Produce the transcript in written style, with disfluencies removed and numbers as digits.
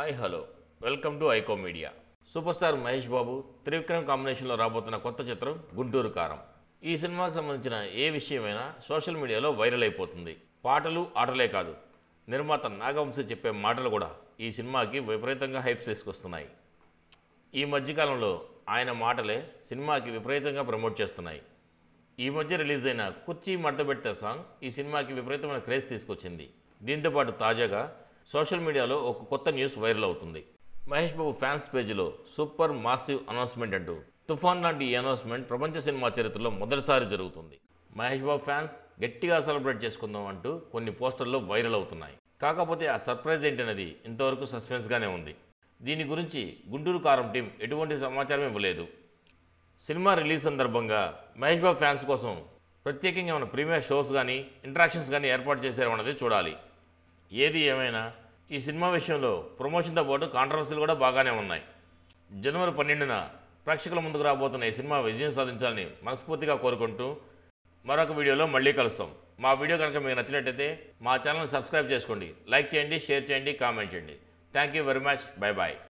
Hi hello welcome to Aiko media. Super star Mahesh Babu Trivikram కాంబినేషన్లో రాబోతున్న కొత్త చిత్రం గుంటూరు కారం. ఈ సినిమాకి సంబంధించిన ఏ విషయమైనా సోషల్ మీడియాలో వైరల్ అయిపోతుంది. పాటలు ఆటలే కాదు, నిర్మాత నాగవంశీ చెప్పే మాటలు కూడా ఈ సినిమాకి విపరీతంగా హైప్స్ తీసుకొస్తున్నాయి. ఈ మధ్యకాలంలో ఆయన మాటలే సినిమాకి విపరీతంగా ప్రమోట్ చేస్తున్నాయి. ఈ మధ్య రిలీజ్ అయిన కుర్చీ మడతబెడితే సాంగ్ ఈ సినిమాకి విపరీతమైన క్రేజ్ తీసుకొచ్చింది. దీంతోపాటు తాజాగా సోషల్ మీడియాలో ఒక కొత్త న్యూస్ వైరల్ అవుతుంది. మహేష్ బాబు ఫ్యాన్స్ పేజీలో సూపర్ మాసివ్ అనౌన్స్మెంట్ అంటూ తుఫాన్ లాంటి ఈ అనౌన్స్మెంట్ ప్రపంచ సినిమా చరిత్రలో మొదటిసారి జరుగుతుంది. మహేష్ బాబు ఫ్యాన్స్ గట్టిగా సెలబ్రేట్ చేసుకుందాం అంటూ కొన్ని పోస్టర్లు వైరల్ అవుతున్నాయి. కాకపోతే ఆ సర్ప్రైజ్ ఏంటనేది ఇంతవరకు సస్పెన్స్గానే ఉంది. దీని గురించి గుంటూరు కారం టీం ఎటువంటి సమాచారం ఇవ్వలేదు. సినిమా రిలీజ్ సందర్భంగా మహేష్ బాబు ఫ్యాన్స్ కోసం ప్రత్యేకంగా ఏమైనా ప్రీమియర్ షోస్ కానీ ఇంటరాక్షన్స్ కానీ ఏర్పాటు చేశారన్నది చూడాలి. ఏది ఏమైనా ఈ సినిమా విషయంలో ప్రమోషన్తో పాటు కాంట్రవర్సీలు కూడా బాగానే ఉన్నాయి. జనవరి 12న ప్రేక్షకుల ముందుకు రాబోతున్న ఈ సినిమా విజయం సాధించాలని మనస్ఫూర్తిగా కోరుకుంటూ మరొక వీడియోలో మళ్ళీ కలుస్తాం. మా వీడియో కనుక మీకు నచ్చినట్టయితే మా ఛానల్ని సబ్స్క్రైబ్ చేసుకోండి, లైక్ చేయండి, షేర్ చేయండి, కామెంట్ చేయండి. Thank you very much. Bye bye.